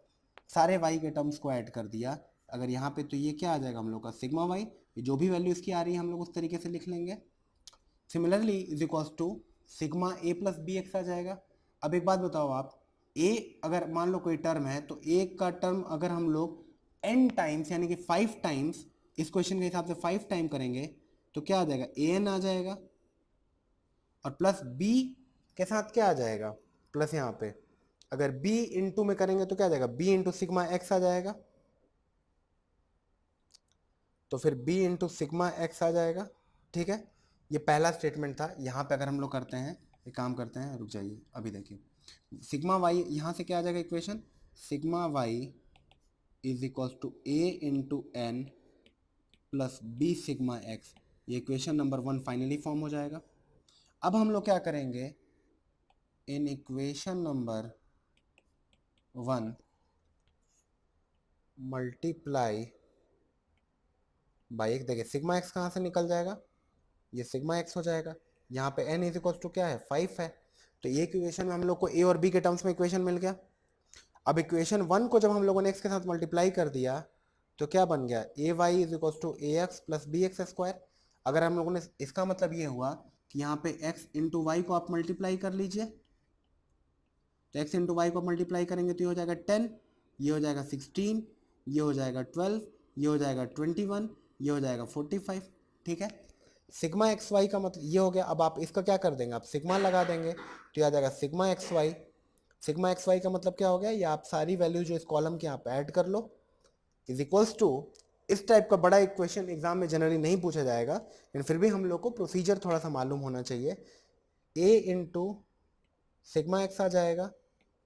सारे y के टर्म्स को ऐड कर दिया अगर यहाँ पे, तो ये क्या आ जाएगा हम लोग का सिग्मा y, जो भी वैल्यू इसकी आ रही है हम लोग उस तरीके से लिख लेंगे। Similarly is equals to sigma a plus B x आ जाएगा। अब एक बात बताओ आप, ए अगर मान लो कोई टर्म है तो ए का टर्म अगर हम लोग एन टाइम्स यानी कि 5 टाइम्स, इस क्वेश्चन के हिसाब से 5 टाइम करेंगे तो क्या आ जाएगा, ए एन आ जाएगा। और प्लस बी के साथ क्या आ जाएगा, प्लस यहाँ पे अगर b इंटू में करेंगे तो क्या आ जाएगा, b इंटू सिग्मा एक्स आ जाएगा। तो फिर b इंटू सिग्मा एक्स आ जाएगा, ठीक है। ये पहला स्टेटमेंट था। यहाँ पे अगर हम लोग करते हैं, एक काम करते हैं, रुक जाइए अभी देखिए, सिग्मा वाई यहाँ से क्या आ जाएगा equation, sigma Y is equals to A into N plus B sigma X. ये इक्वेशन नंबर 1 फाइनली फॉर्म हो जाएगा। अब हम लोग क्या करेंगे, इन इक्वेशन नंबर 1 मल्टीप्लाई बाई एक, देखिए सिग्मा एक्स कहाँ से निकल जाएगा, ये सिग्मा एक्स हो जाएगा। यहाँ पे n इज इक्वल टू क्या है, 5 है। तो ये इक्वेशन में हम लोग को a और b के टर्म्स में इक्वेशन मिल गया। अब इक्वेशन 1 को जब हम लोगों ने x के साथ मल्टीप्लाई कर दिया तो क्या बन गया, a y is equal to a x plus B x square. अगर हम लोगों ने, इसका मतलब ये हुआ कि यहाँ पे x इंटू वाई को आप मल्टीप्लाई कर लीजिए, तो x इंटू वाई को मल्टीप्लाई करेंगे तो ये हो जाएगा 10, ये हो जाएगा 16, ये हो जाएगा 12, ये हो जाएगा 21, ये हो जाएगा 45। ठीक है, सिग्मा एक्स वाई का मतलब ये हो गया। अब आप इसका क्या कर देंगे, आप सिग्मा लगा देंगे तो ये आ जाएगा sigma x Y. Sigma x Y का मतलब क्या हो गया, ये आप सारी वैल्यू जो इस कॉलम के यहाँ पे ऐड कर लो, इज इक्वल्स टू, इस टाइप का बड़ा इक्वेशन एग्जाम में जनरली नहीं पूछा जाएगा, लेकिन फिर भी हम लोग को प्रोसीजर थोड़ा सा मालूम होना चाहिए। a इंटू सिग्मा एक्स आ जाएगा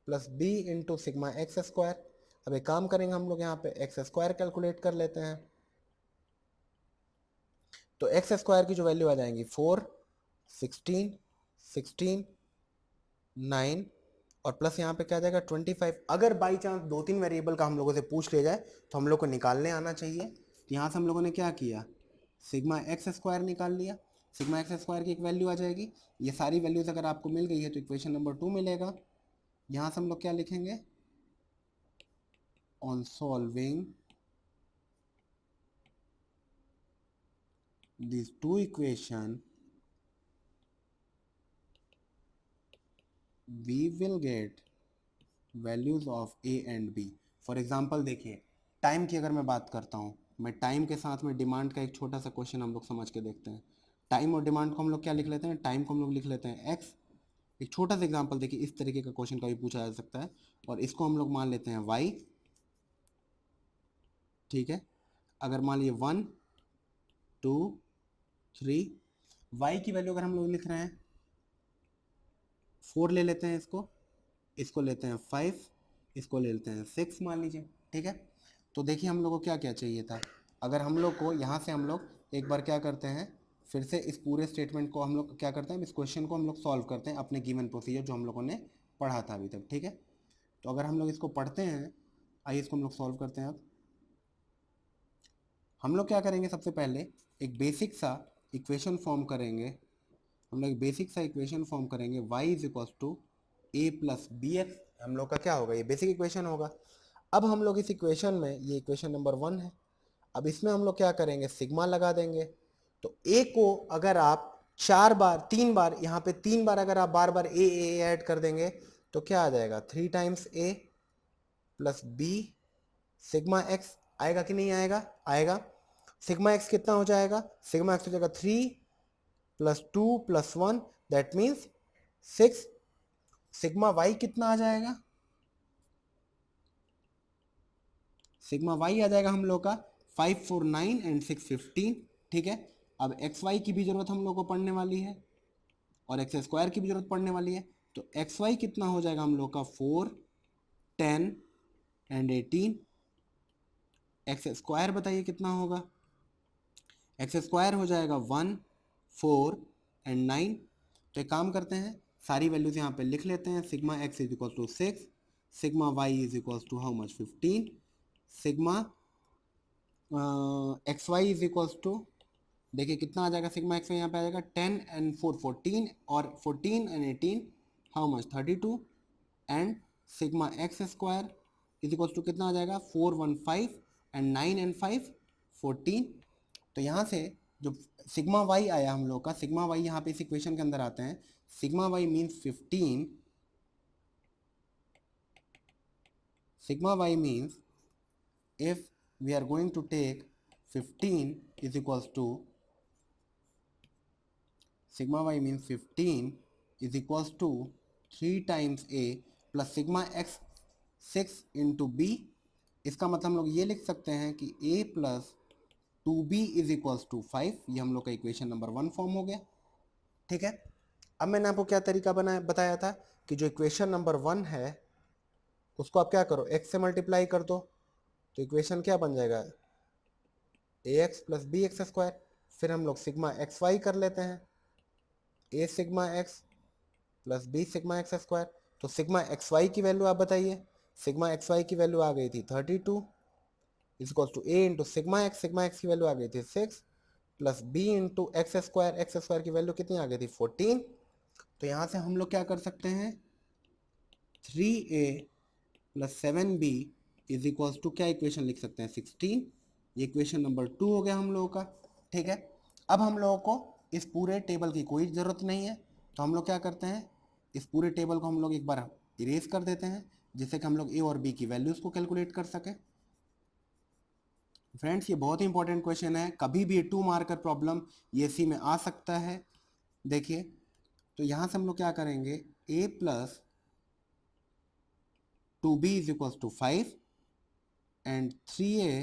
plus b into sigma x square. अब एक काम करेंगे हम लोग यहाँ पे एक्स स्क्वायर कैलकुलेट कर लेते हैं, तो एक्स स्क्वायर की जो वैल्यू आ जाएंगी 4, 16, 16, 9 और प्लस यहाँ पे क्या आ जाएगा 25। अगर बाई चांस 2-3 वेरिएबल का हम लोगों से पूछ लिया जाए तो हम लोग को निकालने आना चाहिए। तो यहाँ से हम लोगों ने क्या किया, सिग्मा एक्स स्क्वायर निकाल लिया। सिग्मा एक्स स्क्वायर की एक वैल्यू आ जाएगी, ये सारी वैल्यूज अगर आपको मिल गई है तो इक्वेशन नंबर 2 मिलेगा। यहाँ से हम लोग क्या लिखेंगे, on solving this two equation we will get values of a and b। For example देखिए, टाइम की अगर मैं बात करता हूँ, मैं टाइम के साथ में डिमांड का एक छोटा सा क्वेश्चन हम लोग समझ के देखते हैं। टाइम और डिमांड को हम लोग क्या लिख लेते हैं, टाइम को हम लोग लिख लेते हैं x। एक छोटा सा एग्जांपल देखिए, इस तरीके का क्वेश्चन कभी पूछा जा सकता है, और इसको हम लोग मान लेते हैं y। ठीक है, अगर मान लीजिए 1, 2, 3, y की वैल्यू अगर हम लोग लिख रहे हैं 4 ले लेते हैं, इसको लेते हैं 5, इसको ले लेते हैं 6 मान लीजिए। ठीक है, तो देखिए हम लोग को क्या क्या चाहिए था। अगर हम लोग को यहाँ से हम लोग एक बार क्या करते हैं, फिर से इस पूरे स्टेटमेंट को हम लोग क्या करते हैं, इस क्वेश्चन को हम लोग सॉल्व करते हैं अपने गिवन प्रोसीजर जो हम लोगों ने पढ़ा था अभी तक। ठीक है, तो अगर हम लोग इसको पढ़ते हैं, आइए इसको हम लोग सॉल्व करते हैं। अब हम लोग क्या करेंगे, सबसे पहले एक बेसिक सा इक्वेशन फॉर्म करेंगे। हम लोग बेसिक सा इक्वेशन फॉर्म करेंगे, y is equal to A plus B X. हम लोग का क्या होगा, ये बेसिक इक्वेशन होगा। अब हम लोग इस इक्वेशन में, ये इक्वेशन नंबर 1 है, अब इसमें हम लोग क्या करेंगे, सिग्मा लगा देंगे। तो a को अगर आप 4 बार 3 बार, यहाँ पे 3 बार अगर आप बार बार a ऐड कर देंगे तो क्या आ जाएगा, 3 times a plus B sigma X. आएगा कि नहीं आएगा, आएगा। सिग्मा एक्स कितना हो जाएगा, सिग्मा एक्स हो जाएगा 3 प्लस 2 प्लस 1, दैट मीन्स 6। सिग्मा वाई कितना आ जाएगा, सिग्मा वाई आ जाएगा हम लोग का 5, 4, 9 एंड 6, 15। ठीक है, अब एक्स वाई की भी जरूरत हम लोग को पड़ने वाली है और एक्स स्क्वायर की भी जरूरत पड़ने वाली है। तो एक्स वाई कितना हो जाएगा हम लोग का 4, 10 एंड 18। एक्स स्क्वायर बताइए कितना होगा, एक्स स्क्वायर हो जाएगा 1, 4 एंड 9। तो एक काम करते हैं, सारी वैल्यूज यहाँ पे लिख लेते हैं। Sigma X is equal to 6, sigma Y is equal to how much 15, sigma x Y is equals to, देखिए कितना आ जाएगा, सिग्मा एक्स वाई यहाँ पे आ जाएगा 10 एंड 4 14, और 14 and 18 how much 32, and sigma x square is equals to कितना आ जाएगा 4, 1, 5 एंड 9 एंड 5 14। तो यहाँ से जो सिग्मा वाई आया हम लोग का, सिग्मा वाई यहाँ पे इस इक्वेशन के अंदर आते हैं। Sigma Y means 15, sigma Y means if we are going to take 15 is equals to, sigma y means 15 is equals to 3 times a plus sigma x 6 into b। इसका मतलब हम लोग ये लिख सकते हैं कि a plus 2b is equals to 5। ये हम लोग का इक्वेशन नंबर 1 फॉर्म हो गया। ठीक है, अब मैंने आपको क्या तरीका बताया था कि जो इक्वेशन नंबर 1 है उसको आप क्या करो, x से मल्टीप्लाई कर दो, तो इक्वेशन क्या बन जाएगा, a x plus B x square. फिर हम लोग सिग्मा एक्स वाई कर लेते हैं, a sigma x plus B sigma x square. तो सिग्मा एक्स वाई की वैल्यू आप बताइए, सिग्मा एक्स वाई की वैल्यू आ गई थी 32 is equal to A into sigma x की वैल्यू आ गई थी 6 plus b into x square की वैल्यू कितनी आ गई थी 14। तो यहाँ से हम लोग क्या कर सकते हैं, 3a plus 7b is equals to क्या इक्वेशन लिख सकते हैं 16। ये इक्वेशन नंबर 2 हो गया हम लोगों का। ठीक है, अब हम लोगों को इस पूरे टेबल की कोई ज़रूरत नहीं है, तो हम लोग क्या करते हैं, इस पूरे टेबल को हम लोग एक बार इरेज कर देते हैं, जिससे कि हम लोग ए और बी की वैल्यूज़ को कैलकुलेट कर सकें। फ्रेंड्स ये बहुत ही इंपॉर्टेंट क्वेश्चन है, कभी भी 2 मार्कर प्रॉब्लम ये सी में आ सकता है। देखिए, तो यहाँ से हम लोग क्या करेंगे, a plus 2b is equals to 5 and 3a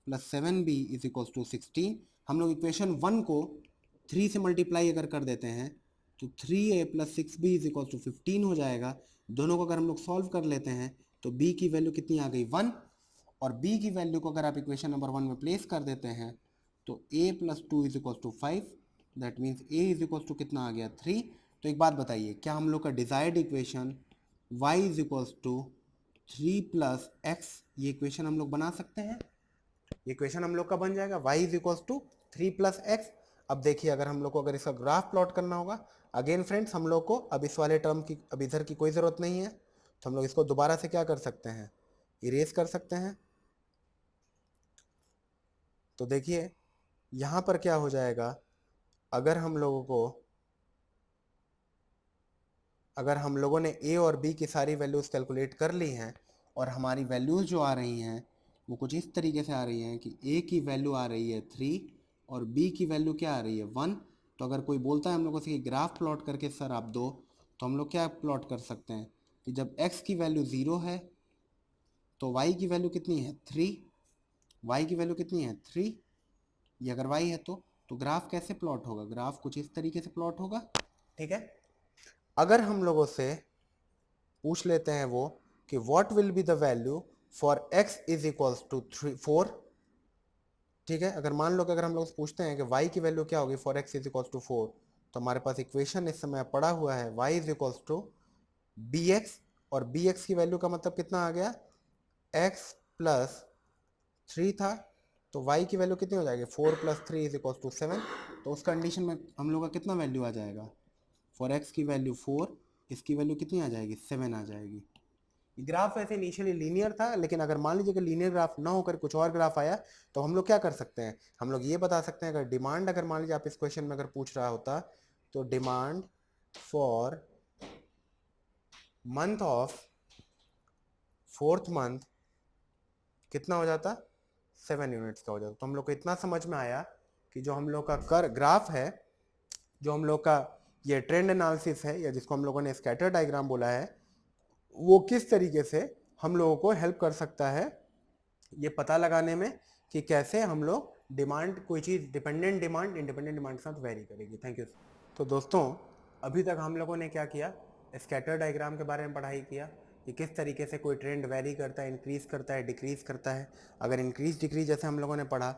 plus 7b is equals to 16। हम लोग इक्वेशन 1 को 3 से मल्टीप्लाई अगर कर देते हैं तो 3a plus 6b is equals to 15 हो जाएगा। दोनों को अगर हम लोग सॉल्व कर लेते हैं तो b की वैल्यू कितनी आ गई 1, और b की वैल्यू को अगर आप इक्वेशन नंबर 1 में प्लेस कर देते हैं तो a plus 2 is equals to 5, that means a is equals to कितना आ गया 3। तो एक बात बताइए, क्या हम लोग का desired equation y is equals to 3 plus X, ये इक्वेशन हम लोग बना सकते हैं? इक्वेशन हम लोग का बन जाएगा y is equals to 3 plus X. अब देखिए, अगर हम लोग को अगर इसका ग्राफ प्लॉट करना होगा, अगेन फ्रेंड्स हम लोग को अब इस वाले टर्म की अब इधर की कोई ज़रूरत नहीं है, तो हम लोग इसको दोबारा से क्या कर सकते हैं, इरेज कर सकते हैं। तो देखिए यहाँ पर क्या हो जाएगा, अगर हम लोगों को अगर हम लोगों ने a और b की सारी वैल्यूज़ कैलकुलेट कर ली हैं और हमारी वैल्यूज़ जो आ रही हैं वो कुछ इस तरीके से आ रही हैं कि a की वैल्यू आ रही है 3 और b की वैल्यू क्या आ रही है 1। तो अगर कोई बोलता है हम लोगों से कि ग्राफ प्लॉट करके सर आप दो, तो हम लोग क्या प्लॉट कर सकते हैं कि जब x की वैल्यू 0 है तो y की वैल्यू कितनी है 3, y की वैल्यू कितनी है 3, ये अगर y है तो ग्राफ कैसे प्लॉट होगा, ग्राफ कुछ इस तरीके से प्लॉट होगा। ठीक है, अगर हम लोगों से पूछ लेते हैं वो कि what will be the value for x is equals to 4। ठीक है, अगर मान लो कि अगर हम लोग पूछते हैं कि y की वैल्यू क्या होगी for x is equals to 4, तो हमारे पास इक्वेशन इस समय पड़ा हुआ है y is equals to bx, और bx की वैल्यू का मतलब कितना आ गया, x प्लस 3 था, तो y की वैल्यू कितनी हो जाएगी 4 प्लस 3 इज इक्वल्स टू 7। तो उस कंडीशन में हम लोग का कितना वैल्यू आ जाएगा, फॉर x की वैल्यू 4, इसकी वैल्यू कितनी आ जाएगी 7 आ जाएगी। ग्राफ वैसे इनिशियली लीनियर था, लेकिन अगर मान लीजिए कि लीनियर ग्राफ ना होकर कुछ और ग्राफ आया, तो हम लोग क्या कर सकते हैं, हम लोग ये बता सकते हैं, अगर डिमांड अगर मान लीजिए आप इस क्वेश्चन में अगर पूछ रहा होता तो demand for month of 4th month कितना हो जाता 7 यूनिट्स का हो जाता। तो हम लोग को इतना समझ में आया कि जो हम लोग का कर ग्राफ है, जो हम लोग का ये ट्रेंड एनालिसिस है, या जिसको हम लोगों ने स्कैटर डायग्राम बोला है, वो किस तरीके से हम लोगों को हेल्प कर सकता है ये पता लगाने में कि कैसे हम लोग डिमांड, कोई चीज़ डिपेंडेंट डिमांड इंडिपेंडेंट डिमांड के साथ वेरी करेगी। Thank you. तो दोस्तों, अभी तक हम लोगों ने क्या किया, स्कैटर डायग्राम के बारे में पढ़ाई किया कि किस तरीके से कोई ट्रेंड वेरी करता है, इंक्रीज़ करता है, डिक्रीज़ करता है। अगर इंक्रीज डिक्रीज जैसे हम लोगों ने पढ़ा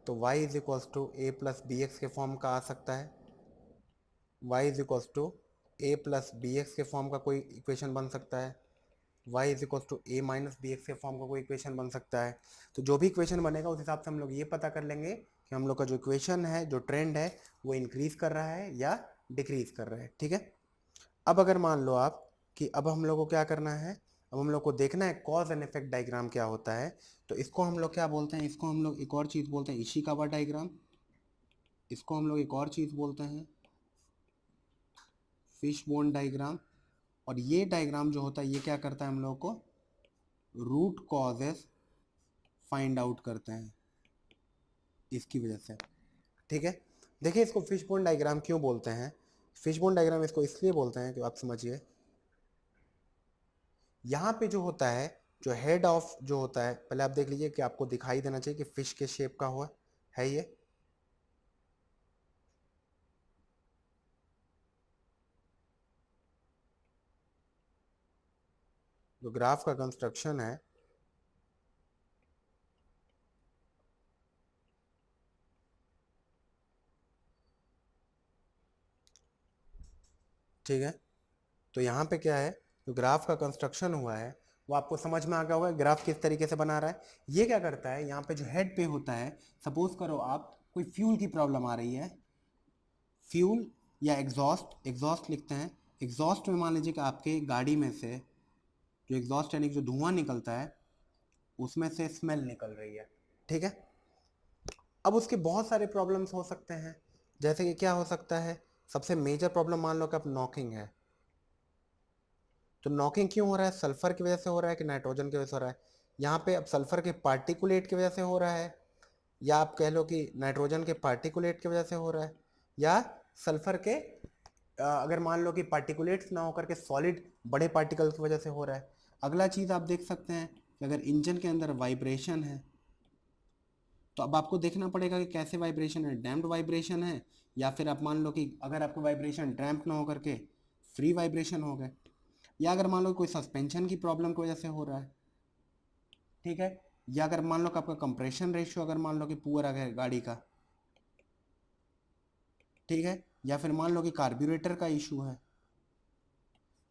तो y is equals to A plus B X के फॉर्म का आ सकता है, y is equals to A plus B X के फॉर्म का कोई इक्वेशन बन सकता है, y is equals to A minus B X के फॉर्म का कोई इक्वेशन बन सकता है। तो जो भी इक्वेशन बनेगा उस हिसाब से हम लोग ये पता कर लेंगे कि हम लोग का जो इक्वेशन है, जो ट्रेंड है, वो इंक्रीज कर रहा है या डिक्रीज कर रहा है। ठीक है, अब अगर मान लो आप कि अब हम लोग को क्या करना है, अब हम लोग को देखना है कॉज एंड इफेक्ट डायग्राम क्या होता है। तो इसको हम लोग क्या बोलते हैं, इसको हम लोग एक और चीज़ बोलते हैं इशिकावा डायग्राम, इसको हम लोग एक और चीज़ बोलते हैं फिश बोन डायग्राम। और ये डायग्राम जो होता है ये क्या करता है, हम लोग को रूट कॉजेस फाइंड आउट करते हैं इसकी वजह से। ठीक है, देखिए इसको फिश बोन डायग्राम क्यों बोलते हैं, फिश बोन डायग्राम इसको इसलिए बोलते हैं कि आप समझिए, यहाँ पे जो होता है, जो हेड ऑफ जो होता है, पहले आप देख लीजिए कि आपको दिखाई देना चाहिए कि फिश के शेप का हुआ है ये। जो ग्राफ का कंस्ट्रक्शन है, ठीक है। तो यहाँ पे क्या है, जो ग्राफ का कंस्ट्रक्शन हुआ है वो आपको समझ में आ गया होगा, ग्राफ किस तरीके से बना रहा है। ये क्या करता है, यहाँ पे जो हेड पे होता है, सपोज करो आप कोई फ्यूल की प्रॉब्लम आ रही है, फ्यूल या एग्जॉस्ट, एग्जॉस्ट लिखते हैं। एग्जॉस्ट में मान लीजिए कि आपके गाड़ी में से जो एग्जॉस्ट यानी जो धुआं निकलता है उसमें से स्मेल निकल रही है, ठीक है। अब उसके बहुत सारे प्रॉब्लम्स हो सकते हैं, जैसे कि क्या हो सकता है, सबसे मेजर प्रॉब्लम मान लो कि अब नॉकिंग है। तो नॉकिंग क्यों हो रहा है, सल्फर की वजह से हो रहा है कि नाइट्रोजन की वजह से हो रहा है। यहाँ पे अब सल्फर के पार्टिकुलेट की वजह से हो रहा है, या आप कह लो कि नाइट्रोजन के पार्टिकुलेट की वजह से हो रहा है, या सल्फर के अगर मान लो कि पार्टिकुलेट्स ना होकर के सॉलिड बड़े पार्टिकल की वजह से हो रहा है। अगला चीज़ आप देख सकते हैं कि अगर इंजन के अंदर वाइब्रेशन है, तो अब आपको देखना पड़ेगा कि कैसे वाइब्रेशन है, डैम्प्ड वाइब्रेशन है, या फिर आप मान लो कि अगर आपका वाइब्रेशन डैम्प ना होकर के फ्री वाइब्रेशन हो गए, या अगर मान लो कोई सस्पेंशन की प्रॉब्लम की वजह से हो रहा है, ठीक है, या अगर मान लो कि आपका कंप्रेशन रेशियो अगर मान लो कि पुअर है गाड़ी का, ठीक है, या फिर मान लो कि कार्ब्यूरेटर का इशू है,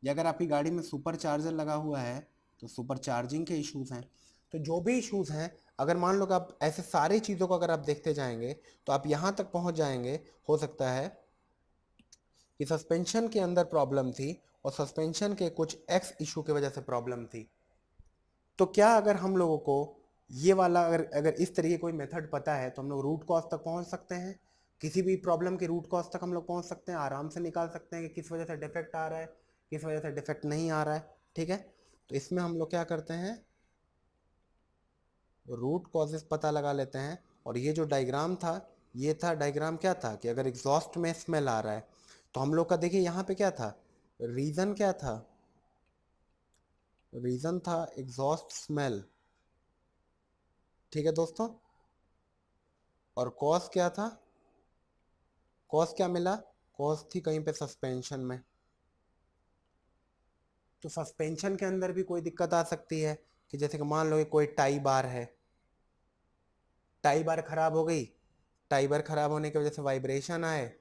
या अगर आपकी गाड़ी में सुपर चार्जर लगा हुआ है तो सुपर चार्जिंग के इश्यूज हैं। तो जो भी इश्यूज हैं, अगर मान लो कि आप ऐसे सारी चीज़ों को अगर आप देखते जाएंगे तो आप यहाँ तक पहुँच जाएंगे, हो सकता है कि सस्पेंशन के अंदर प्रॉब्लम थी और सस्पेंशन के कुछ एक्स इशू की वजह से प्रॉब्लम थी। तो क्या अगर हम लोगों को ये वाला अगर अगर इस तरीके कोई मेथड पता है तो हम लोग रूट कॉज तक पहुंच सकते हैं, किसी भी प्रॉब्लम के रूट कॉज तक हम लोग पहुंच सकते हैं, आराम से निकाल सकते हैं कि किस वजह से डिफेक्ट आ रहा है, किस वजह से डिफेक्ट नहीं आ रहा है, ठीक है। तो इसमें हम लोग क्या करते हैं, रूट कॉजेस पता लगा लेते हैं। और ये जो डायग्राम था, ये था डायग्राम, क्या था कि अगर एग्जॉस्ट में स्मेल आ रहा है तो हम लोग का देखिए यहाँ पे क्या था, रीजन क्या था, रीजन था एग्जॉस्ट स्मेल, ठीक है दोस्तों। और कॉज क्या था, कॉज क्या मिला, कॉज थी कहीं पे सस्पेंशन में। तो सस्पेंशन के अंदर भी कोई दिक्कत आ सकती है, कि जैसे कि मान लो कि कोई टाई बार है, टाई बार खराब हो गई, टाई बार खराब होने की वजह से वाइब्रेशन आए,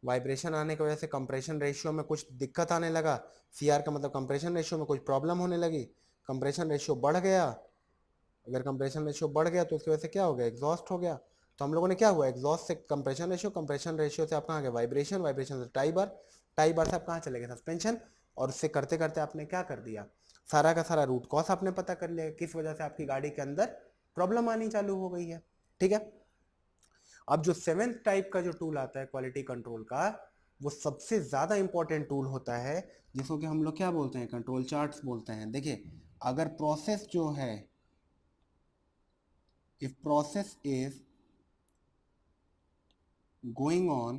वाइब्रेशन आने की वजह से कंप्रेशन रेशियो में कुछ दिक्कत आने लगा, सीआर का मतलब कंप्रेशन रेशियो में कुछ प्रॉब्लम होने लगी, कंप्रेशन रेशियो बढ़ गया। अगर कंप्रेशन रेशियो बढ़ गया तो उसकी वजह से क्या हो गया, एग्जॉस्ट हो गया। तो हम लोगों ने क्या हुआ, एग्जॉस्ट से कंप्रेशन रेशियो, कंप्रेशन रेशियो से आप कहाँ गए, वाइब्रेशन, वाइब्रेशन से टाई बार, टाई बार से आप कहाँ चले गए, सस्पेंशन। और उससे करते करते आपने क्या कर दिया, सारा का सारा रूट कॉज आपने पता कर लिया, किस वजह से आपकी गाड़ी के अंदर प्रॉब्लम आनी चालू हो गई है, ठीक है। अब जो सेवेंथ टाइप का जो टूल आता है क्वालिटी कंट्रोल का, वो सबसे ज्यादा इंपॉर्टेंट टूल होता है, जिसको कि हम लोग क्या बोलते हैं, कंट्रोल चार्ट्स बोलते हैं। देखिए, अगर प्रोसेस जो है, if process is going on,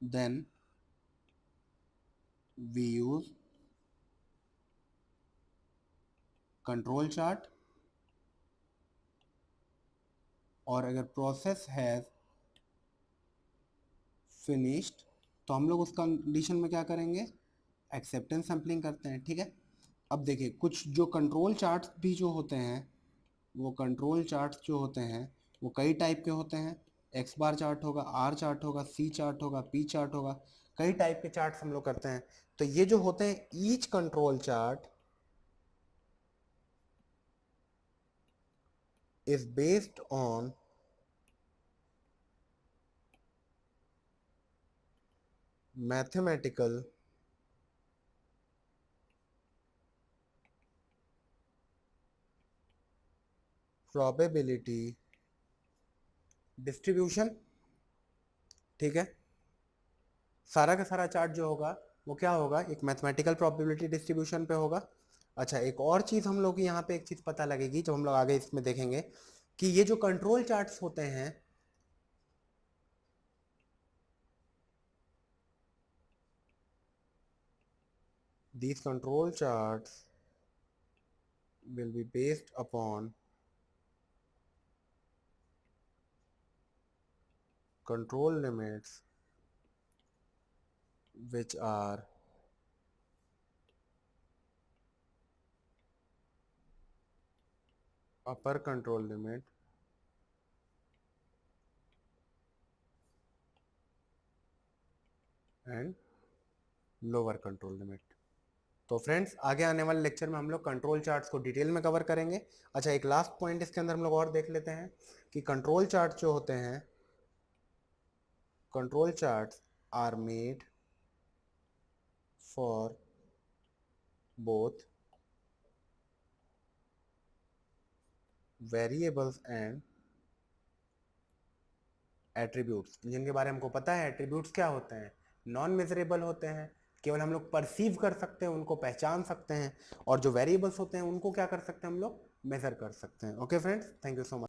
then we use control chart, और अगर प्रोसेस हैज फिनिश्ड तो हम लोग उस कंडीशन में क्या करेंगे, एक्सेप्टेंस सैम्पलिंग करते हैं, ठीक है। अब देखिए, कुछ जो कंट्रोल चार्ट्स भी जो होते हैं, वो कंट्रोल चार्ट्स जो होते हैं वो कई टाइप के होते हैं। एक्स बार चार्ट होगा, आर चार्ट होगा, सी चार्ट होगा, पी चार्ट होगा, कई टाइप के चार्ट्स हम लोग करते हैं। तो ये जो होते हैं, each control chart is based on mathematical probability distribution, ठीक है। सारा का सारा चार्ट जो होगा वो क्या होगा, एक मैथमेटिकल प्रोबेबिलिटी डिस्ट्रीब्यूशन पे होगा। अच्छा, एक और चीज हम लोग यहाँ पे एक चीज पता लगेगी जब हम लोग आगे इसमें देखेंगे, कि ये जो कंट्रोल चार्ट्स होते हैं, these control charts will be based upon control limits which are upper control limit and lower control limit. तो फ्रेंड्स आगे आने वाले लेक्चर में हम लोग कंट्रोल चार्ट्स को डिटेल में कवर करेंगे। अच्छा, एक लास्ट पॉइंट इसके अंदर हम लोग और देख लेते हैं कि कंट्रोल चार्ट जो होते हैं, control charts are made for both variables and attributes. जिनके बारे में हमको पता है एट्रीब्यूट्स क्या होते हैं, नॉन मेजरेबल होते हैं, केवल हम लोग परसीव कर सकते हैं, उनको पहचान सकते हैं। और जो वेरिएबल्स होते हैं उनको क्या कर सकते हैं हम लोग, मेजर कर सकते हैं। Okay friends, thank you so much.